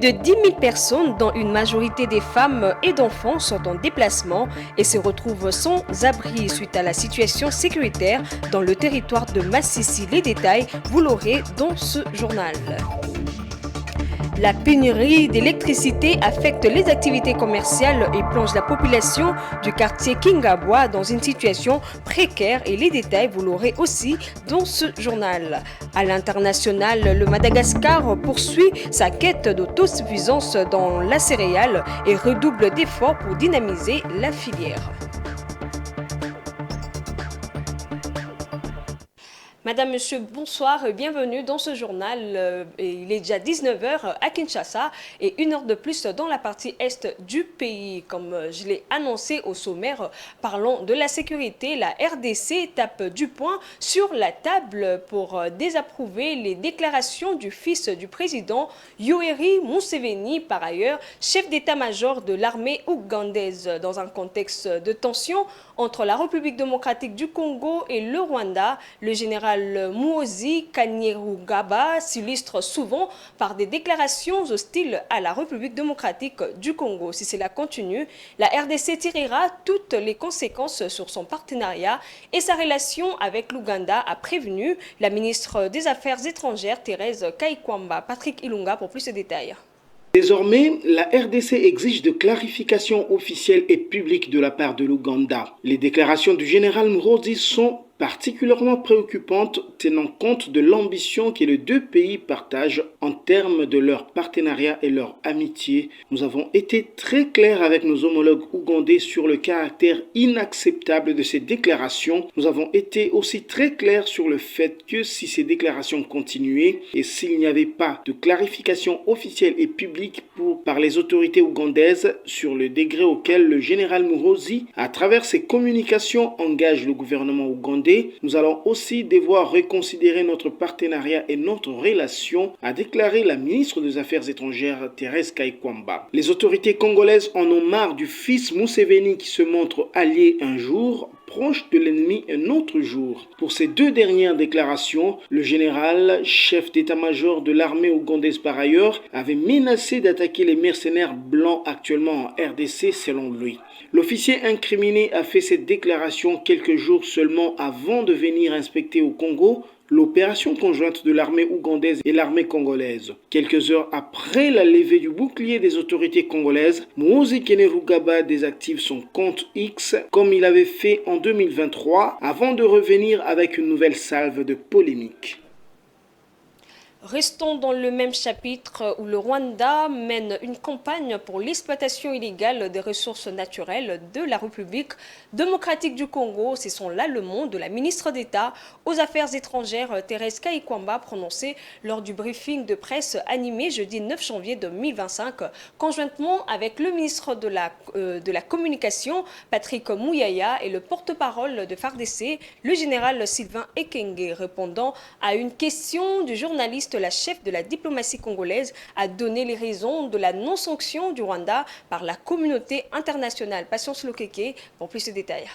de 10 000 personnes, dont une majorité des femmes et d'enfants, sont en déplacement et se retrouvent sans abri suite à la situation sécuritaire dans le territoire de Massissi. Les détails, vous l'aurez dans ce journal. La pénurie d'électricité affecte les activités commerciales et plonge la population du quartier Kingabwa dans une situation précaire et les détails, vous l'aurez aussi dans ce journal. À l'international, le Madagascar poursuit sa quête d'autosuffisance dans la céréale et redouble d'efforts pour dynamiser la filière. Madame, Monsieur, bonsoir, bienvenue dans ce journal. Il est déjà 19h à Kinshasa et 1 heure de plus dans la partie est du pays. Comme je l'ai annoncé au sommaire, parlons de la sécurité. La RDC tape du poing sur la table pour désapprouver les déclarations du fils du président Yoweri Museveni, par ailleurs chef d'état-major de l'armée ougandaise. Dans un contexte de tension entre la République démocratique du Congo et le Rwanda, le général Muhoozi Kainerugaba s'illustre souvent par des déclarations hostiles à la République démocratique du Congo. Si cela continue, la RDC tirera toutes les conséquences sur son partenariat et sa relation avec l'Ouganda, a prévenu la ministre des Affaires étrangères Thérèse Kaikwamba. Patrick Ilunga pour plus de détails. Désormais, la RDC exige de clarifications officielles et publiques de la part de l'Ouganda. Les déclarations du général Muhoozi sont particulièrement préoccupante tenant compte de l'ambition que les deux pays partagent en termes de leur partenariat et leur amitié. Nous avons été très clairs avec nos homologues ougandais sur le caractère inacceptable de ces déclarations. Nous avons été aussi très clairs sur le fait que si ces déclarations continuaient et s'il n'y avait pas de clarification officielle et publique par les autorités ougandaises sur le degré auquel le général Muhoozi, à travers ses communications, engage le gouvernement ougandais, nous allons aussi devoir reconsidérer notre partenariat et notre relation, a déclaré la ministre des Affaires étrangères Thérèse Kaikwamba. Les autorités congolaises en ont marre du fils Museveni qui se montre allié un jour, proche de l'ennemi un autre jour. Pour ces deux dernières déclarations, le général, chef d'état-major de l'armée ougandaise par ailleurs, avait menacé d'attaquer les mercenaires blancs actuellement en RDC selon lui. L'officier incriminé a fait cette déclaration quelques jours seulement avant de venir inspecter au Congo l'opération conjointe de l'armée ougandaise et l'armée congolaise. Quelques heures après la levée du bouclier des autorités congolaises, Muhoozi Kainerugaba désactive son compte X comme il avait fait en 2023 avant de revenir avec une nouvelle salve de polémique. Restons dans le même chapitre où le Rwanda mène une campagne pour l'exploitation illégale des ressources naturelles de la République démocratique du Congo. C'est son là le mot de la ministre d'État aux Affaires étrangères Thérèse Kaikwamba prononcé lors du briefing de presse animé jeudi 9 janvier 2025 conjointement avec le ministre de la Communication Patrick Muyaya et le porte-parole de FARDC, le général Sylvain Ekenge. Répondant à une question du journaliste, la chef de la diplomatie congolaise a donné les raisons de la non-sanction du Rwanda par la communauté internationale. Patience Lokeke pour plus de détails.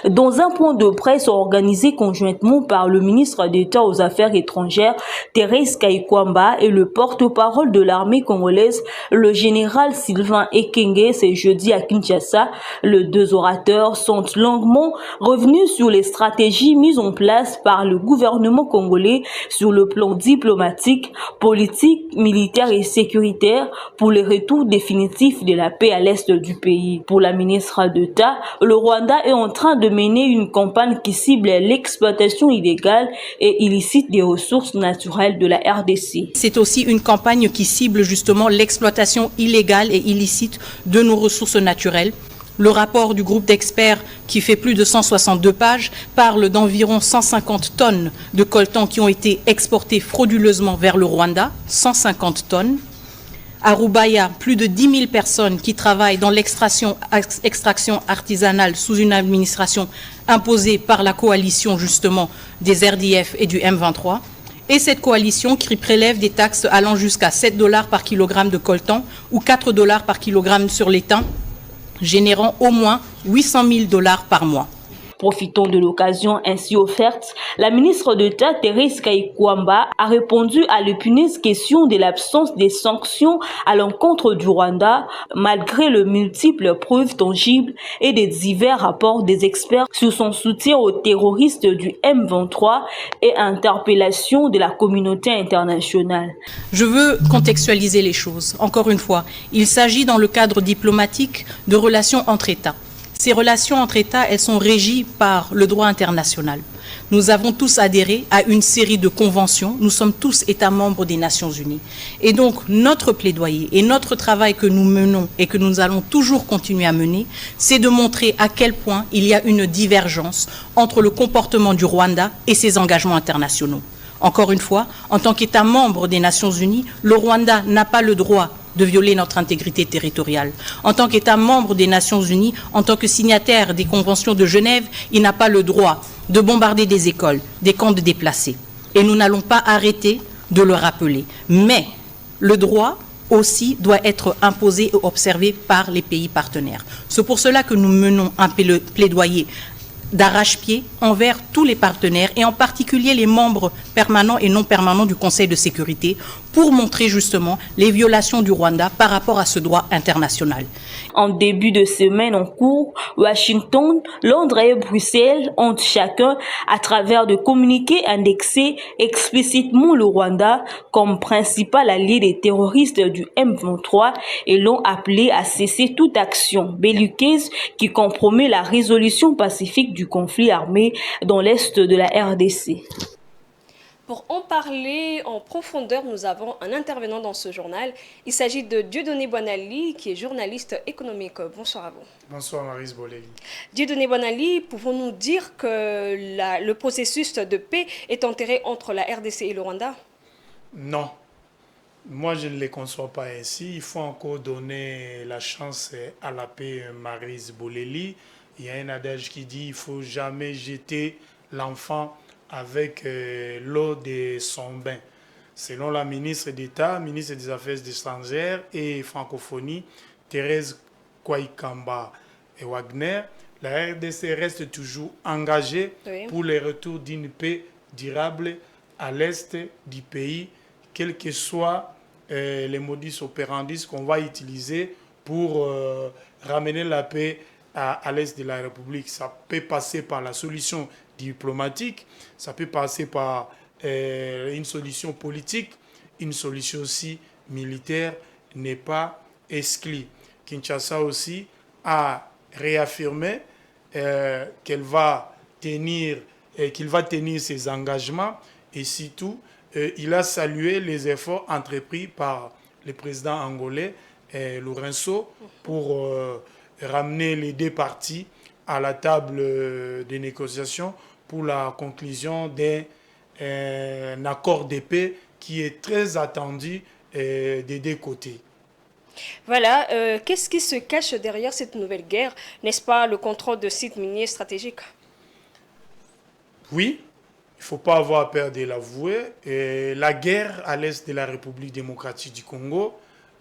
Dans un point de presse organisé conjointement par le ministre d'État aux Affaires étrangères, Thérèse Kaikwamba, et le porte-parole de l'armée congolaise, le général Sylvain Ekenge, ce jeudi à Kinshasa, les deux orateurs sont longuement revenus sur les stratégies mises en place par le gouvernement congolais sur le plan diplomatique, politique, militaire et sécuritaire pour le retour définitif de la paix à l'est du pays. Pour la ministre d'État, le Rwanda est en train de mener une campagne qui cible l'exploitation illégale et illicite des ressources naturelles de la RDC. C'est aussi une campagne qui cible justement l'exploitation illégale et illicite de nos ressources naturelles. Le rapport du groupe d'experts, qui fait plus de 162 pages, parle d'environ 150 tonnes de coltan qui ont été exportées frauduleusement vers le Rwanda, 150 tonnes. À Rubaya, plus de 10 000 personnes qui travaillent dans l'extraction artisanale sous une administration imposée par la coalition justement des RDF et du M23. Et cette coalition qui prélève des taxes allant jusqu'à 7 $ par kilogramme de coltan ou 4 $ par kilogramme sur l'étain, générant au moins 800 000 $ par mois. Profitant de l'occasion ainsi offerte, la ministre d'État Thérèse Kaikwamba a répondu à l'épineuse question de l'absence des sanctions à l'encontre du Rwanda, malgré les multiples preuves tangibles et des divers rapports des experts sur son soutien aux terroristes du M23 et interpellation de la communauté internationale. Je veux contextualiser les choses. Encore une fois, il s'agit dans le cadre diplomatique de relations entre États. Ces relations entre États, elles sont régies par le droit international. Nous avons tous adhéré à une série de conventions. Nous sommes tous États membres des Nations Unies. Et donc, notre plaidoyer et notre travail que nous menons et que nous allons toujours continuer à mener, c'est de montrer à quel point il y a une divergence entre le comportement du Rwanda et ses engagements internationaux. Encore une fois, en tant qu'État membre des Nations Unies, le Rwanda n'a pas le droit de violer notre intégrité territoriale. En tant qu'État membre des Nations Unies, en tant que signataire des conventions de Genève, il n'a pas le droit de bombarder des écoles, des camps de déplacés. Et nous n'allons pas arrêter de le rappeler. Mais le droit aussi doit être imposé et observé par les pays partenaires. C'est pour cela que nous menons un plaidoyer d'arrache-pied envers tous les partenaires et en particulier les membres permanents et non permanents du Conseil de sécurité pour montrer justement les violations du Rwanda par rapport à ce droit international. En début de semaine en cours, Washington, Londres et Bruxelles ont chacun, à travers de communiqués, indexé explicitement le Rwanda comme principal allié des terroristes du M23 et l'ont appelé à cesser toute action belliqueuse qui compromet la résolution pacifique du conflit armé dans l'est de la RDC. Pour en parler en profondeur, nous avons un intervenant dans ce journal. Il s'agit de Dieudonné Boinali, qui est journaliste économique. Bonsoir à vous. Bonsoir Maryse Boleli. Dieudonné Boinali, pouvons-nous dire que le processus de paix est enterré entre la RDC et le Rwanda? Non. Moi, je ne les conçois pas ainsi. Il faut encore donner la chance à la paix, Maryse Boleli. Il y a un adage qui dit qu'il ne faut jamais jeter l'enfant avec l'eau de son bain. Selon la ministre d'État, ministre des Affaires étrangères et francophonie, Thérèse Kaikwamba et Wagner, la RDC reste toujours engagée pour le retour d'une paix durable à l'est du pays, quels que soient les modus operandi qu'on va utiliser pour ramener la paix à l'est de la République. Ça peut passer par la solution diplomatique, ça peut passer par une solution politique, une solution aussi militaire n'est pas exclue. Kinshasa aussi a réaffirmé qu'il va tenir ses engagements et surtout il a salué les efforts entrepris par le président angolais Lourenço pour ramener les deux parties à la table des négociations pour la conclusion d'un accord de paix qui est très attendu des deux côtés. Voilà, qu'est-ce qui se cache derrière cette nouvelle guerre? N'est-ce pas le contrôle de sites miniers stratégiques? Oui, il ne faut pas avoir peur de l'avouer. La guerre à l'est de la République démocratique du Congo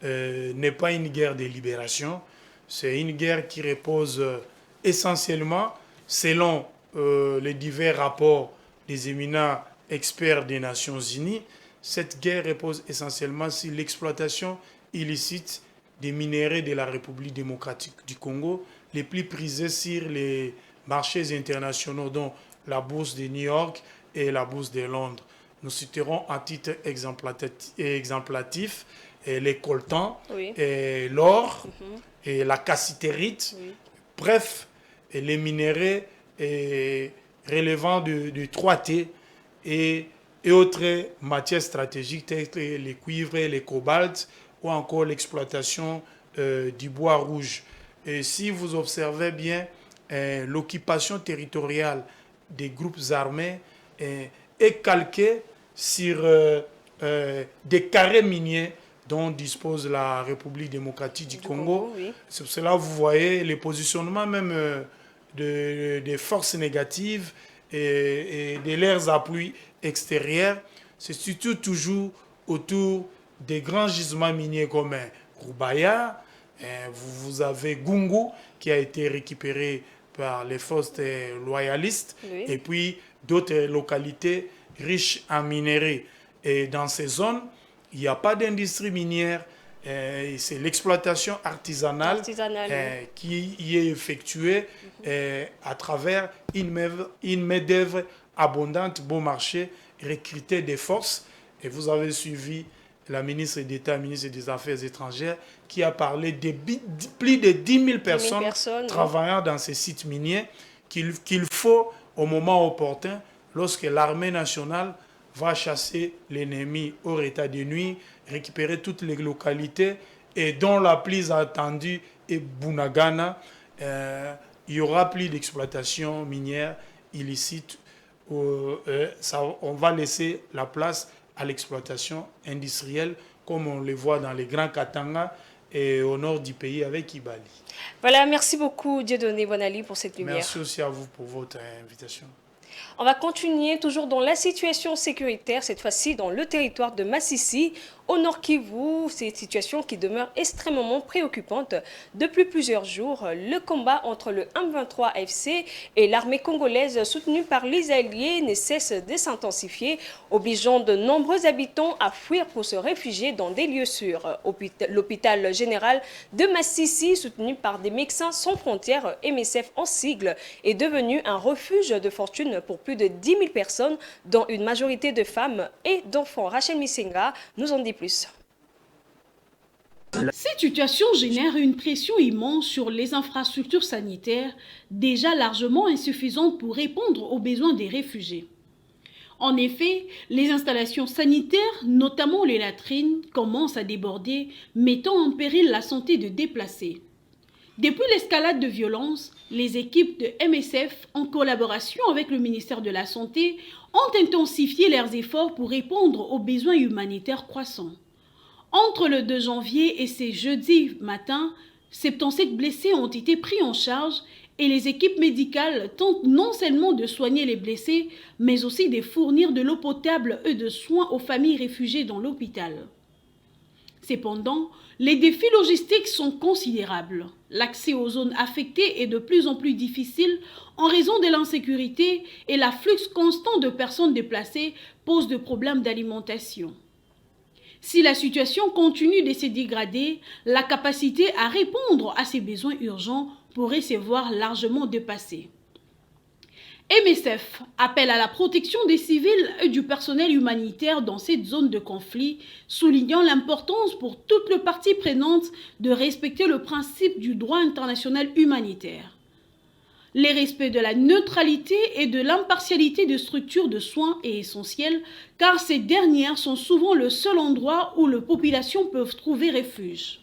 n'est pas une guerre de libération. C'est une guerre qui repose essentiellement, selon les divers rapports des éminents experts des Nations Unies, cette guerre repose essentiellement sur l'exploitation illicite des minéraux de la République démocratique du Congo, les plus prisés sur les marchés internationaux, dont la bourse de New York et la bourse de Londres. Nous citerons à titre exemplatif les coltans, l'or, et la cassitérite, bref, et les minéraux relevant de 3T et autres matières stratégiques telles que les cuivres, les cobaltes ou encore l'exploitation du bois rouge. Et si vous observez bien, l'occupation territoriale des groupes armés est calquée sur des carrés miniers dont dispose la République démocratique du Congo. C'est pour cela que vous voyez les positionnements même des forces négatives et de leurs appuis extérieurs. C'est surtout toujours autour des grands gisements miniers comme Rubaya. Vous avez Gungu qui a été récupéré par les forces loyalistes, Oui. et puis d'autres localités riches en minerais. Et dans ces zones, il n'y a pas d'industrie minière, c'est l'exploitation artisanale, Oui. qui y est effectuée à travers une main-d'œuvre abondante, bon marché, recruter des forces. Et vous avez suivi la ministre d'État, ministre des Affaires étrangères, qui a parlé de plus de 10 000 personnes travaillant dans ces sites miniers qu'il faut, au moment opportun, lorsque l'armée nationale va chasser l'ennemi hors état de nuit, récupérer toutes les localités, et dont la plus attendue est Bunagana, il n'y aura plus d'exploitation minière illicite. On va laisser la place à l'exploitation industrielle, comme on le voit dans les grands Katanga et au nord du pays avec Kibali. Voilà, merci beaucoup Dieudonné Bonali pour cette lumière. Merci aussi à vous pour votre invitation. On va continuer toujours dans la situation sécuritaire, cette fois-ci dans le territoire de Massissi, au Nord Kivu. C'est une situation qui demeure extrêmement préoccupante. Depuis plusieurs jours, le combat entre le M23 FC et l'armée congolaise soutenue par les alliés ne cesse de s'intensifier, obligeant de nombreux habitants à fuir pour se réfugier dans des lieux sûrs. L'hôpital général de Massissi, soutenu par des Médecins sans frontières, MSF en sigle, est devenu un refuge de fortune pour plus de 10 000 personnes, dont une majorité de femmes et d'enfants. Rachel Misenga nous en dit plus. Cette situation génère une pression immense sur les infrastructures sanitaires, déjà largement insuffisantes pour répondre aux besoins des réfugiés. En effet, les installations sanitaires, notamment les latrines, commencent à déborder, mettant en péril la santé de déplacés. Depuis l'escalade de violence, les équipes de MSF, en collaboration avec le ministère de la Santé, ont intensifié leurs efforts pour répondre aux besoins humanitaires croissants. Entre le 2 janvier et ce jeudi matin, 77 blessés ont été pris en charge et les équipes médicales tentent non seulement de soigner les blessés, mais aussi de fournir de l'eau potable et de soins aux familles réfugiées dans l'hôpital. Cependant, les défis logistiques sont considérables. L'accès aux zones affectées est de plus en plus difficile en raison de l'insécurité et l'afflux constant de personnes déplacées pose des problèmes d'alimentation. Si la situation continue de se dégrader, la capacité à répondre à ces besoins urgents pourrait se voir largement dépassée. MSF appelle à la protection des civils et du personnel humanitaire dans cette zone de conflit, soulignant l'importance pour toutes les parties prenantes de respecter le principe du droit international humanitaire. Le respect de la neutralité et de l'impartialité des structures de soins est essentiel, car ces dernières sont souvent le seul endroit où les populations peuvent trouver refuge.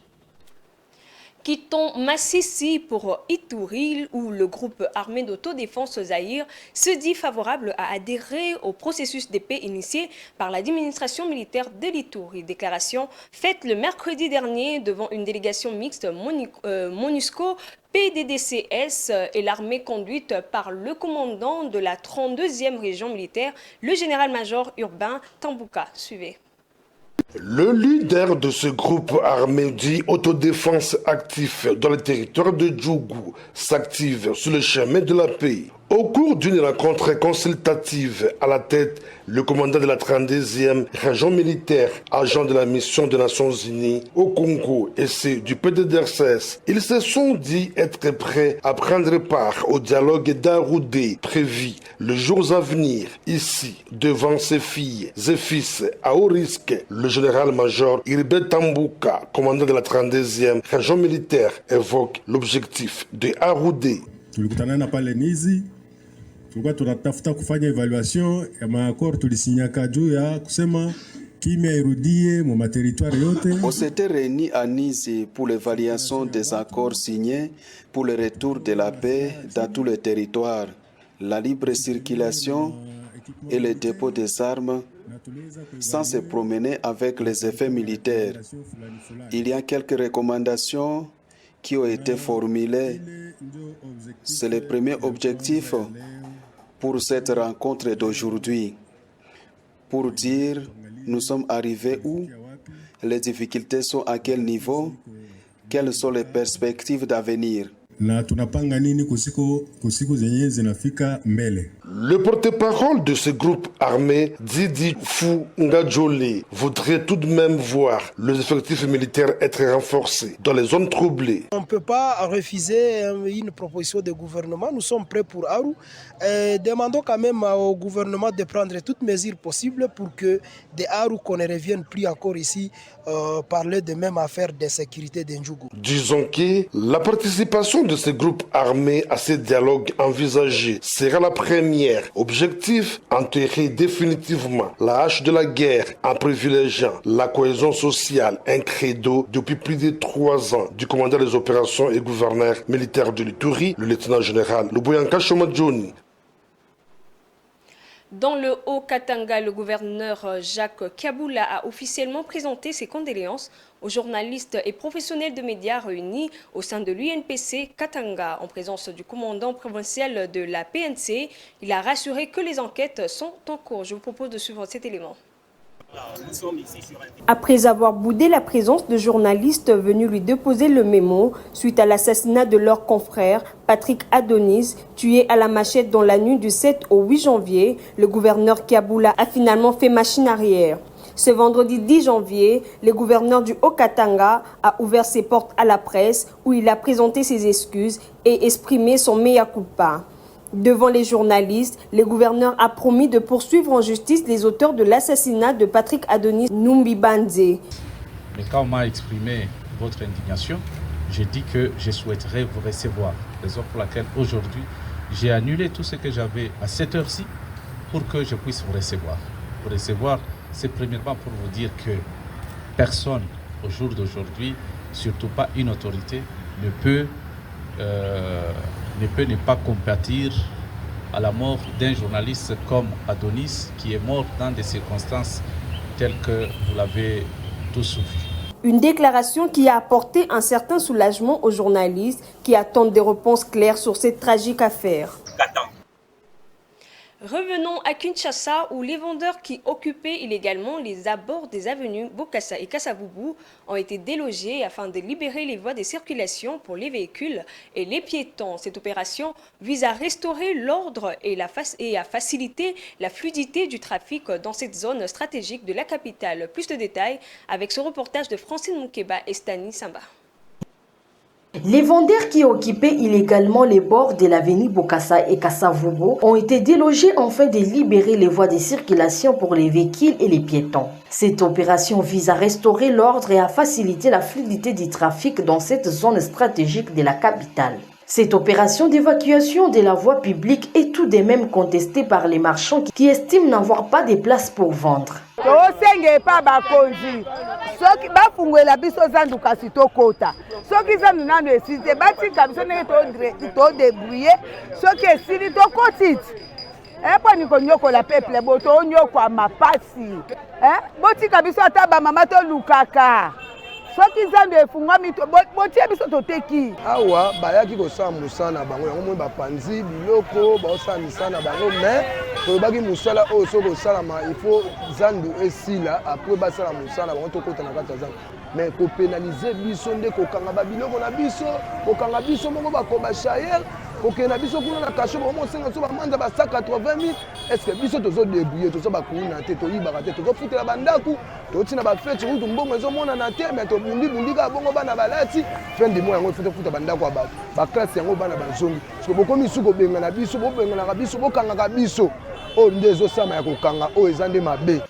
Quittons Massissi pour Ituri, où le groupe armé d'autodéfense Zaïre se dit favorable à adhérer au processus de paix initié par l'administration militaire de l'Ituri. Déclaration faite le mercredi dernier devant une délégation mixte MONUSCO, PDDCS et l'armée conduite par le commandant de la 32e région militaire, le général-major Urbain Tambouka. Suivez. Le leader de ce groupe armé dit autodéfense actif dans le territoire de Djougou s'active sur le chemin de la paix. Au cours d'une rencontre consultative à la tête, le commandant de la 32e région militaire, agent de la mission des Nations Unies au Congo et ceux du PDDRCS, ils se sont dit être prêts à prendre part au dialogue d'Aroudé prévu les jours à venir. Ici, devant ses filles et fils à haut risque, le général-major Urbain Tambouka, commandant de la 32e région militaire, évoque l'objectif de Aroudé. Tulikutana na pale Nizi, tulikuwa tunatafuta kufanya evaluation ya maakord tulisinyaka juu ya kusema kimya irudie mu materitoire yote. On s'était réunis à Nizi pour l'évaluation des accords signés pour le retour de la paix dans tous les territoires, la libre circulation et le dépôt des armes sans se promener avec les effets militaires. Il y a quelques recommandations qui ont été formulées. C'est le premier objectif pour cette rencontre d'aujourd'hui. Pour dire, nous sommes arrivés où, les difficultés sont à quel niveau, quelles sont les perspectives d'avenir. na tunapanga nini kusiku zenye zinafika mbele. Le porte-parole de ce groupe armé, Didi Fou Ngadjolé, voudrait tout de même voir les effectifs militaires être renforcés dans les zones troublées. On ne peut pas refuser une proposition du gouvernement. Nous sommes prêts pour Aru. Demandons quand même au gouvernement de prendre toutes mesures possibles pour que de Aru qu'on ne revienne plus encore ici parler de même affaire de sécurité d'Ndjougou. Disons que la participation de ces groupes armés à ces dialogues envisagés sera la première. Objectif, enterrer définitivement la hache de la guerre en privilégiant la cohésion sociale, un credo depuis plus de 3 ans du commandant des opérations et gouverneur militaire de l'Ituri, le lieutenant-général Luboyanka Shomadjoni. Dans le Haut-Katanga, le gouverneur Jacques Kaboula a officiellement présenté ses condoléances aux journalistes et professionnels de médias réunis au sein de l'UNPC Katanga. En présence du commandant provincial de la PNC, il a rassuré que les enquêtes sont en cours. Je vous propose de suivre cet élément. Après avoir boudé la présence de journalistes venus lui déposer le mémo suite à l'assassinat de leur confrère Patrick Adonis, tué à la machette dans la nuit du 7 au 8 janvier, le gouverneur Kaboula a finalement fait machine arrière. Ce vendredi 10 janvier, le gouverneur du Haut-Katanga a ouvert ses portes à la presse où il a présenté ses excuses et exprimé son mea culpa. Devant les journalistes, le gouverneur a promis de poursuivre en justice les auteurs de l'assassinat de Patrick Adonis Numbibanze. Mais quand on m'a exprimé votre indignation, j'ai dit que je souhaiterais vous recevoir. Raison pour laquelle aujourd'hui, j'ai annulé tout ce que j'avais à cette heure-ci pour que je puisse vous recevoir. Vous recevoir, c'est premièrement pour vous dire que personne au jour d'aujourd'hui, surtout pas une autorité, ne peut ne pas compatir à la mort d'un journaliste comme Adonis, qui est mort dans des circonstances telles que vous l'avez tous vu. Une déclaration qui a apporté un certain soulagement aux journalistes qui attendent des réponses claires sur cette tragique affaire. Revenons à Kinshasa où les vendeurs qui occupaient illégalement les abords des avenues Bokassa et Kasavubu ont été délogés afin de libérer les voies de circulation pour les véhicules et les piétons. Cette opération vise à restaurer l'ordre et à faciliter la fluidité du trafic dans cette zone stratégique de la capitale. Plus de détails avec ce reportage de Francine Moukeba et Stani Samba. Les vendeurs qui occupaient illégalement les bords de l'avenue Bokassa et Kasavubu ont été délogés afin de libérer les voies de circulation pour les véhicules et les piétons. Cette opération vise à restaurer l'ordre et à faciliter la fluidité du trafic dans cette zone stratégique de la capitale. Cette opération d'évacuation de la voie publique est tout de même contestée par les marchands qui estiment n'avoir pas de place pour vendre. soki nzambe efungwami botie biso toteki awa bayaki kosala mosala na bango yango moi bapanzi biloko baosala misala na bango mais toyebaki mosala oyo soki osalama il faut nzambe esila apres basala mosala na bango tokota na kati ya nzambe mais kopénalize biso nde kokanga babiloko na biso kokanga biso moko bakobashayere kokena biso kuna na kasho bamosenga so bamanza ba 180 000 est-ce que biso tozo débrouiller tozo bakuna te toyibaka te tozo futela bandaku totina ba fete kutu mbongo ezomona na te mais to bundi ka bongo bana balati fin de mois yango futa bandaku ba ba classe yango bana bazongi parce que bokomi suko benga na biso bobenga na biso bokanga ka biso.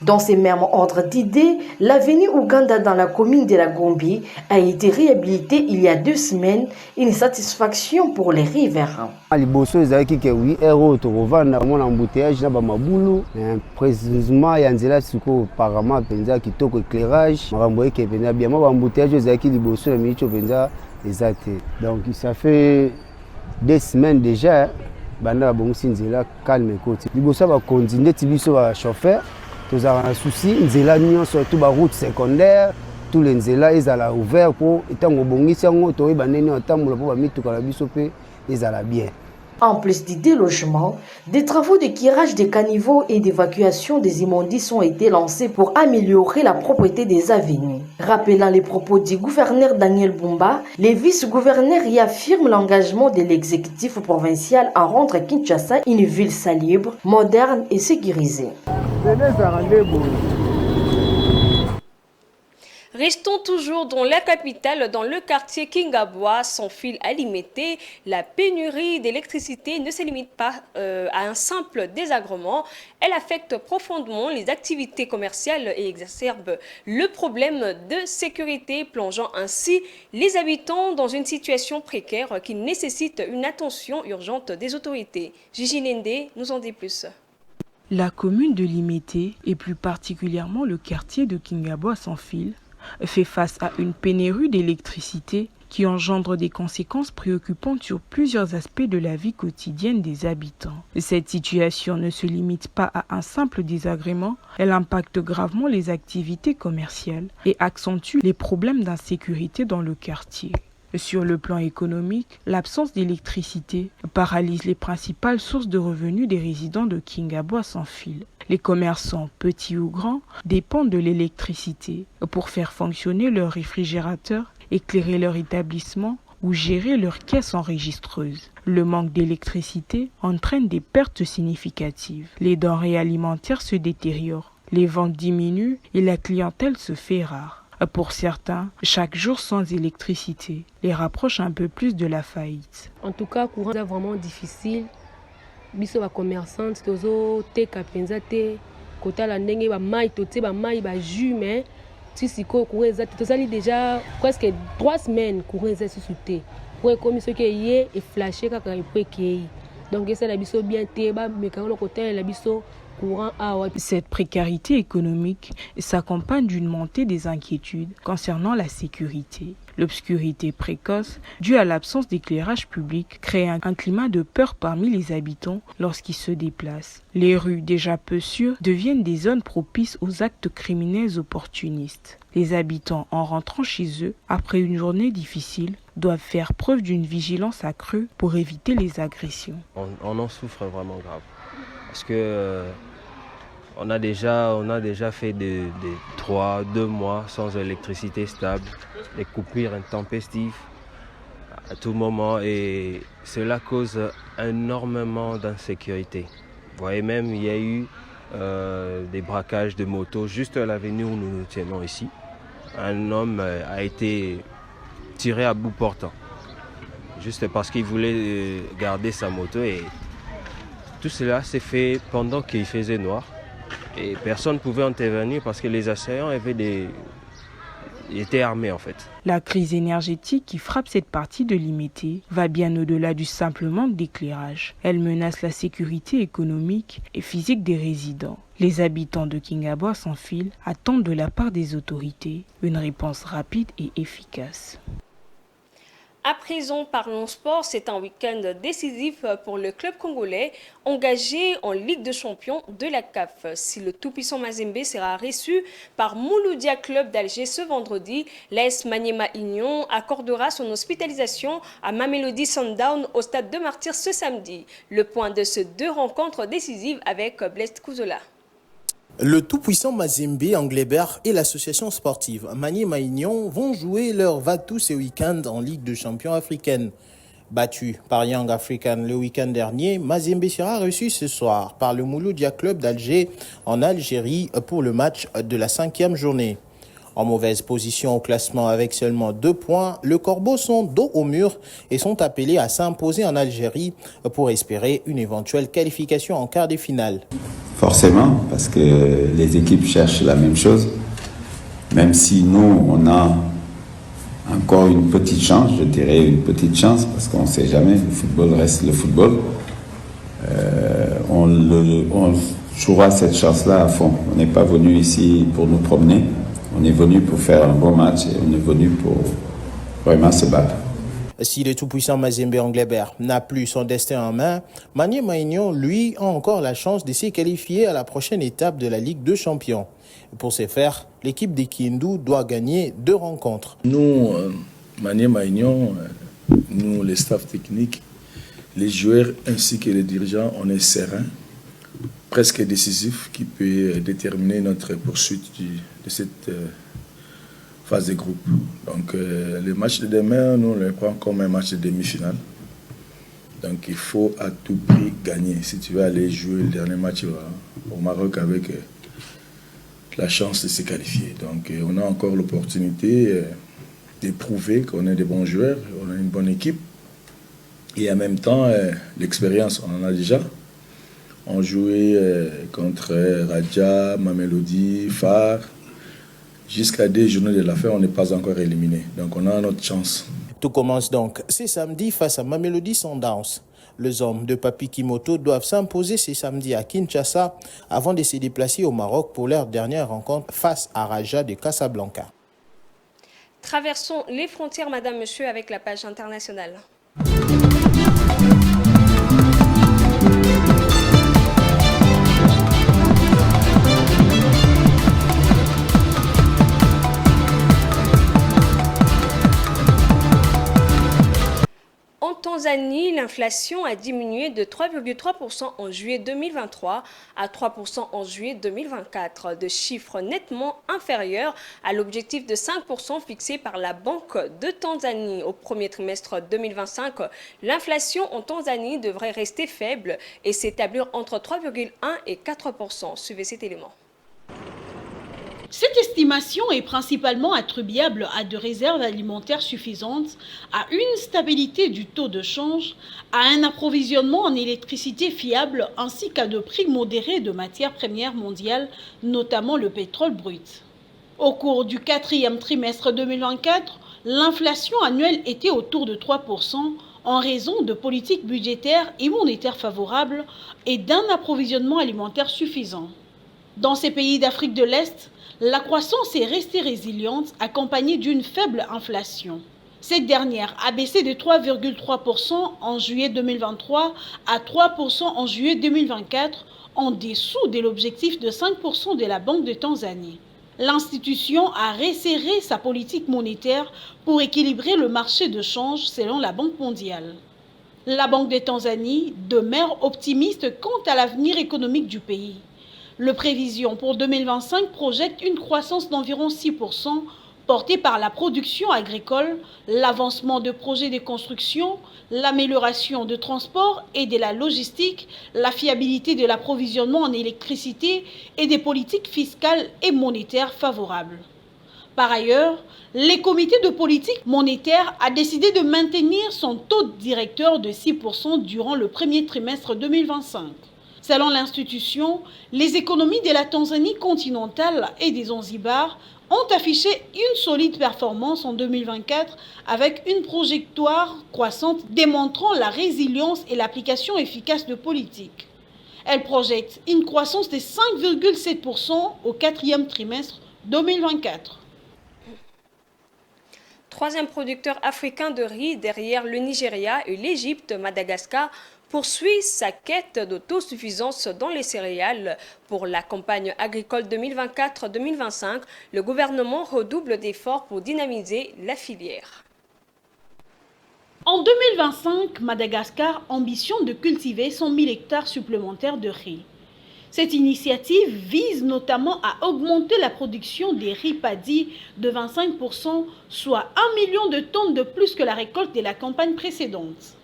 Dans ces mêmes ordres d'idées, l'avenue Ouganda dans la commune de la Gombi a été réhabilitée il y a 2 semaines, une satisfaction pour les riverains. Précisément, il y a un éclairage apparemment kitoko éclairage, donc ça fait 2 semaines déjà. Banda bongosi nzela calme côté libosa ba continuer tibiso ba chauffeur tozala na souci nzela nyonso surtout ba route secondaire tous les nzela ezala ouvert pour etango bongisi yango to yeba neni otambola po ba mituka la biso pe ezala bien. En plus du délogement, des travaux de curage des caniveaux et d'évacuation des immondices ont été lancés pour améliorer la propreté des avenues. Rappelant les propos du gouverneur Daniel Bumba, les vice-gouverneurs y affirment l'engagement de l'exécutif provincial à rendre Kinshasa une ville salubre, moderne et sécurisée. Restons toujours dans la capitale, dans le quartier Kingabwa, sans fil alimenté. La pénurie d'électricité ne se limite pas à un simple désagrément. Elle affecte profondément les activités commerciales et exacerbe le problème de sécurité, plongeant ainsi les habitants dans une situation précaire qui nécessite une attention urgente des autorités. Gigi Nende nous en dit plus. La commune de Limete, et plus particulièrement le quartier de Kingabwa sans fil, fait face à une pénurie d'électricité qui engendre des conséquences préoccupantes sur plusieurs aspects de la vie quotidienne des habitants. Cette situation ne se limite pas à un simple désagrément, elle impacte gravement les activités commerciales et accentue les problèmes d'insécurité dans le quartier. Sur le plan économique, l'absence d'électricité paralyse les principales sources de revenus des résidents de Kingabwa sans fil. Les commerçants, petits ou grands, dépendent de l'électricité pour faire fonctionner leurs réfrigérateurs, éclairer leur établissement ou gérer leurs caisses enregistreuses. Le manque d'électricité entraîne des pertes significatives. Les denrées alimentaires se détériorent, les ventes diminuent et la clientèle se fait rare. Pour certains, chaque jour sans électricité les rapproche un peu plus de la faillite. En tout cas, le courant est vraiment difficile. Biso ba commerçante tozo te kapenza te kota la ndenge ba mai to te ba mai ba jus mais si siko courant exact tozali déjà presque 3 semaines courant exact sous te pour comme ce qui est et flasher kaka e peke donc ça la biso bien te ba mekano le côté la biso. Cette précarité économique s'accompagne d'une montée des inquiétudes concernant la sécurité. L'obscurité précoce, due à l'absence d'éclairage public, crée un climat de peur parmi les habitants lorsqu'ils se déplacent. Les rues, déjà peu sûres, deviennent des zones propices aux actes criminels opportunistes. Les habitants, en rentrant chez eux, après une journée difficile, doivent faire preuve d'une vigilance accrue pour éviter les agressions. On en souffre vraiment grave. Parce que on a déjà fait des 2 mois sans électricité stable, des coupures intempestives à tout moment et cela cause énormément d'insécurité. Vous voyez même, il y a eu des braquages de motos juste à l'avenue où nous nous tenons ici. Un homme a été tiré à bout portant, juste parce qu'il voulait garder sa moto et tout cela s'est fait pendant qu'il faisait noir et personne ne pouvait intervenir parce que les assaillants étaient armés en fait. La crise énergétique qui frappe cette partie de Limete va bien au-delà du simple manque d'éclairage. Elle menace la sécurité économique et physique des résidents. Les habitants de Kingabwa sans fil attendent de la part des autorités une réponse rapide et efficace. À présent, parlons sport. C'est un week-end décisif pour le club congolais engagé en Ligue des champions de la CAF. Si le tout-puissant Mazembe sera reçu par Mouloudia Club d'Alger ce vendredi, l'AS Maniema Union accordera son hospitalisation à Mamelodi Sundown au stade de Martyrs ce samedi. Le point de ces 2 rencontres décisives avec Blaise Kouzola. Le tout-puissant Mazembe Anglebert et l'association sportive Maniema Union vont jouer leur va-tout ce week-end en Ligue de champions africaine. Battu par Young African le week-end dernier, Mazembe sera reçu ce soir par le Mouloudia Club d'Alger en Algérie pour le match de la 5e journée. En mauvaise position au classement avec seulement 2 points, les Corbeaux sont dos au mur et sont appelés à s'imposer en Algérie pour espérer une éventuelle qualification en quart de finale. Forcément, parce que les équipes cherchent la même chose, même si nous, on a encore une petite chance, je dirais une petite chance, parce qu'on ne sait jamais, le football reste le football. On jouera cette chance-là à fond. On n'est pas venu ici pour nous promener. On est venu pour faire un bon match et on est venu pour vraiment se battre. Si le tout-puissant Mazembe Anglebert n'a plus son destin en main, Maniema Union, lui, a encore la chance de se qualifier à la prochaine étape de la Ligue des champions. Pour ce faire, l'équipe de Kindu doit gagner 2 rencontres. Nous, Maniema Union, nous, les staffs techniques, les joueurs ainsi que les dirigeants, on est serein, presque décisif, qui peut déterminer notre poursuite de cette phase de groupe. Donc le match de demain, nous on le prend comme un match de demi-finale. Donc il faut à tout prix gagner si tu veux aller jouer le dernier match au Maroc avec la chance de se qualifier. Donc on a encore l'opportunité de prouver qu'on est des bons joueurs, on a une bonne équipe. Et en même temps, l'expérience, on en a déjà. On jouait contre Raja, Mamelodi, Phare. Jusqu'à 2 journées de la fin, on n'est pas encore éliminé. Donc on a notre chance. Tout commence donc ce samedi face à Mamelodi Sundowns. Les hommes de Papi Kimoto doivent s'imposer ce samedi à Kinshasa avant de se déplacer au Maroc pour leur dernière rencontre face à Raja de Casablanca. Traversons les frontières, madame, monsieur, avec la page internationale. En Tanzanie, l'inflation a diminué de 3,3% en juillet 2023 à 3% en juillet 2024, de chiffres nettement inférieurs à l'objectif de 5% fixé par la Banque de Tanzanie. Au premier trimestre 2025, l'inflation en Tanzanie devrait rester faible et s'établir entre 3,1 et 4%. Suivez cet élément. Cette estimation est principalement attribuable à de réserves alimentaires suffisantes, à une stabilité du taux de change, à un approvisionnement en électricité fiable ainsi qu'à de prix modérés de matières premières mondiales, notamment le pétrole brut. Au cours du 4e trimestre 2024, l'inflation annuelle était autour de 3% en raison de politiques budgétaires et monétaires favorables et d'un approvisionnement alimentaire suffisant. Dans ces pays d'Afrique de l'Est, la croissance est restée résiliente, accompagnée d'une faible inflation. Cette dernière a baissé de 3,3% en juillet 2023 à 3% en juillet 2024, en dessous de l'objectif de 5% de la Banque de Tanzanie. L'institution a resserré sa politique monétaire pour équilibrer le marché de change selon la Banque mondiale. La Banque de Tanzanie demeure optimiste quant à l'avenir économique du pays. Le prévision pour 2025 projette une croissance d'environ 6%, portée par la production agricole, l'avancement de projets de construction, l'amélioration de transport et de la logistique, la fiabilité de l'approvisionnement en électricité et des politiques fiscales et monétaires favorables. Par ailleurs, le comité de politique monétaire a décidé de maintenir son taux directeur de 6% durant le premier trimestre 2025. Selon l'institution, les économies de la Tanzanie continentale et des Zanzibar ont affiché une solide performance en 2024 avec une trajectoire croissante démontrant la résilience et l'application efficace de politiques. Elle projette une croissance de 5,7% au 4e trimestre 2024. Troisième producteur africain de riz derrière le Nigeria et l'Égypte, Madagascar poursuit sa quête d'autosuffisance dans les céréales. Pour la campagne agricole 2024-2025, le gouvernement redouble d'efforts pour dynamiser la filière. En 2025, Madagascar ambitionne de cultiver 100 000 hectares supplémentaires de riz. Cette initiative vise notamment à augmenter la production des riz paddy de 25%, soit 1 million de tonnes de plus que la récolte de la campagne précédente.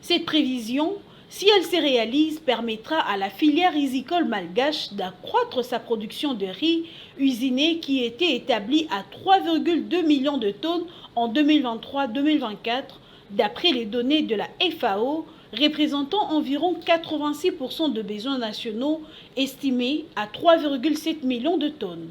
Cette prévision, si elle se réalise, permettra à la filière rizicole malgache d'accroître sa production de riz usiné qui était établie à 3,2 millions de tonnes en 2023-2024, d'après les données de la FAO, représentant environ 86% de besoins nationaux estimés à 3,7 millions de tonnes.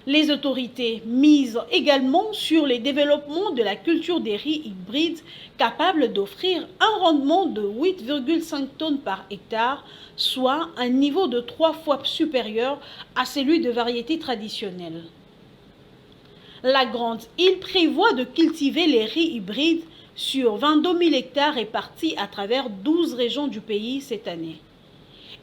Les autorités misent également sur le développement de la culture des riz hybrides capables d'offrir un rendement de 8,5 tonnes par hectare, soit un niveau de 3 fois supérieur à celui de variétés traditionnelles. La Grande Île prévoit de cultiver les riz hybrides sur 22 000 hectares répartis à travers 12 régions du pays cette année.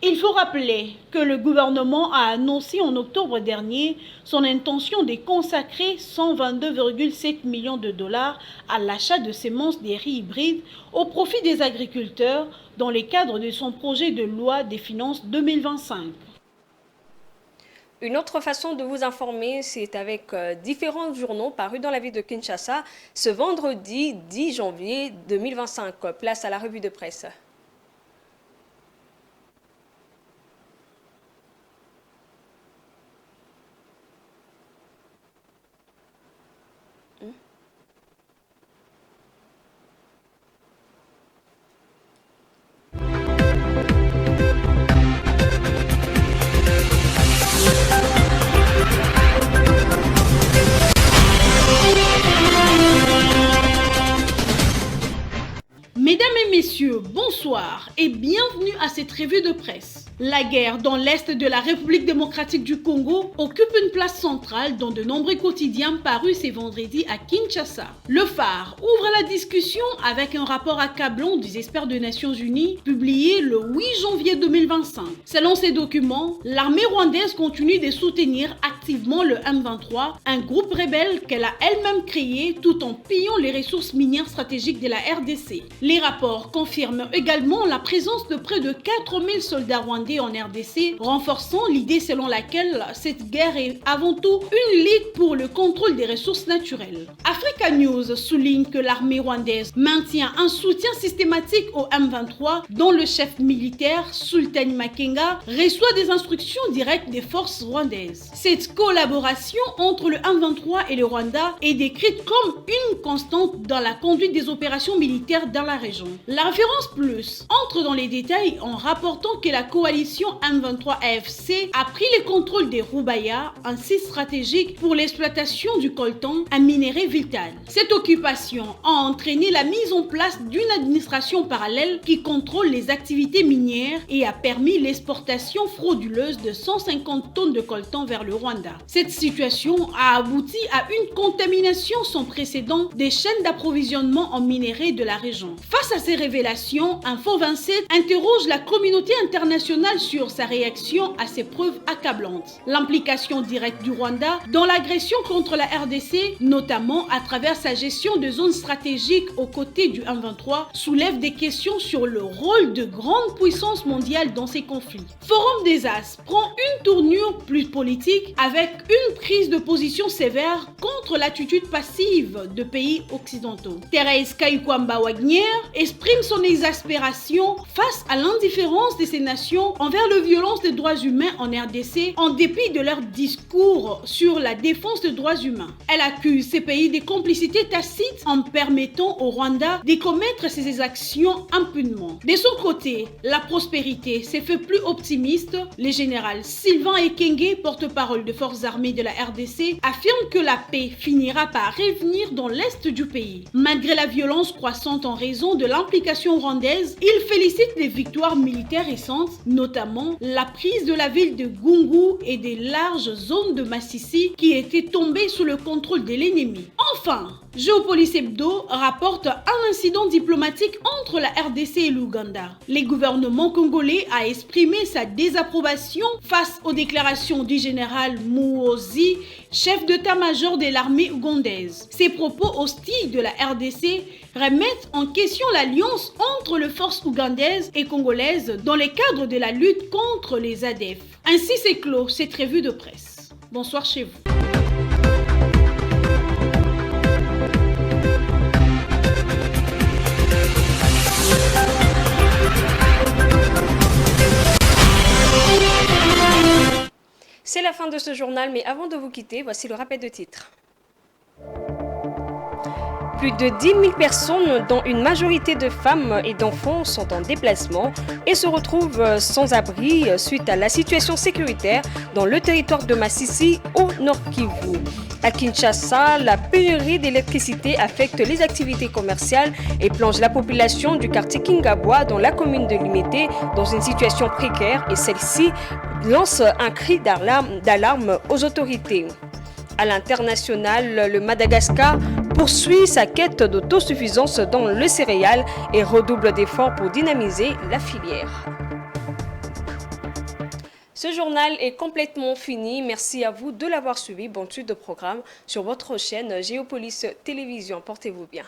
Il faut rappeler que le gouvernement a annoncé en octobre dernier son intention de consacrer 122,7 millions de dollars à l'achat de semences des riz hybrides au profit des agriculteurs dans le cadre de son projet de loi des finances 2025. Une autre façon de vous informer, c'est avec différents journaux parus dans la ville de Kinshasa ce vendredi 10 janvier 2025. Place à la revue de presse. Mesdames et messieurs, bonsoir et bienvenue à cette revue de presse. La guerre dans l'est de la République démocratique du Congo occupe une place centrale dans de nombreux quotidiens parus ce vendredi à Kinshasa. Le Phare ouvre la discussion avec un rapport accablant des experts des Nations Unies publié le 8 janvier 2025. Selon ces documents, l'armée rwandaise continue de soutenir activement le M23, un groupe rebelle qu'elle a elle-même créé tout en pillant les ressources minières stratégiques de la RDC. Les rapports confirment également la présence de près de 4000 soldats rwandais en RDC, renforçant l'idée selon laquelle cette guerre est avant tout une lutte pour le contrôle des ressources naturelles. Africa News souligne que l'armée rwandaise maintient un soutien systématique au M23 dont le chef militaire Sultan Makenga reçoit des instructions directes des forces rwandaises. Cette collaboration entre le M23 et le Rwanda est décrite comme une constante dans la conduite des opérations militaires dans la région. La référence plus entre dans les détails en rapportant que la coalition M23-AFC a pris le contrôle des Rubaya, un site stratégique pour l'exploitation du coltan, un minerai vital. Cette occupation a entraîné la mise en place d'une administration parallèle qui contrôle les activités minières et a permis l'exportation frauduleuse de 150 tonnes de coltan vers le Rwanda. Cette situation a abouti à une contamination sans précédent des chaînes d'approvisionnement en minerais de la région. Face à ces révélations, Info 27 interroge la communauté internationale sur sa réaction à ces preuves accablantes. L'implication directe du Rwanda dans l'agression contre la RDC, notamment à travers sa gestion de zones stratégiques aux côtés du M23, soulève des questions sur le rôle de grandes puissances mondiales dans ces conflits. Forum des As prend une tournure plus politique avec une prise de position sévère contre l'attitude passive de pays occidentaux. Thérèse Kaikwamba Wagner exprime son exaspération face à l'indifférence de ces nations envers la violence des droits humains en RDC en dépit de leur discours sur la défense des droits humains. Elle accuse ces pays de complicité tacite en permettant au Rwanda de commettre ces exactions impunément. De son côté, la prospérité s'est fait plus optimiste. Le général Sylvain Ekenge, porte-parole des forces armées de la RDC, affirme que la paix finira par revenir dans l'est du pays. Malgré la violence croissante en raison de l'implication rwandaise, il félicite les victoires militaires récentes, notamment la prise de la ville de Gungu et des larges zones de Massissi qui étaient tombées sous le contrôle de l'ennemi. Enfin, Géopolice Hebdo rapporte un incident diplomatique entre la RDC et l'Ouganda. Le gouvernement congolais a exprimé sa désapprobation face aux déclarations du général Muhoozi, chef d'état-major de l'armée ougandaise. Ces propos hostiles de la RDC remettent en question l'alliance entre les forces ougandaises et congolaises dans le cadre de la lutte contre les ADF. Ainsi s'est clos cette revue de presse. Bonsoir chez vous. C'est la fin de ce journal, mais avant de vous quitter, voici le rappel de titres. Plus de 10 000 personnes, dont une majorité de femmes et d'enfants, sont en déplacement et se retrouvent sans abri suite à la situation sécuritaire dans le territoire de Massissi au Nord Kivu. À Kinshasa, la pénurie d'électricité affecte les activités commerciales et plonge la population du quartier Kingabwa dans la commune de Limete dans une situation précaire et celle-ci lance un cri d'alarme aux autorités. À l'international, le Madagascar poursuit sa quête d'autosuffisance dans le céréales et redouble d'efforts pour dynamiser la filière. Ce journal est complètement fini. Merci à vous de l'avoir suivi. Bonne suite de programme sur votre chaîne Géopolis Télévision. Portez-vous bien.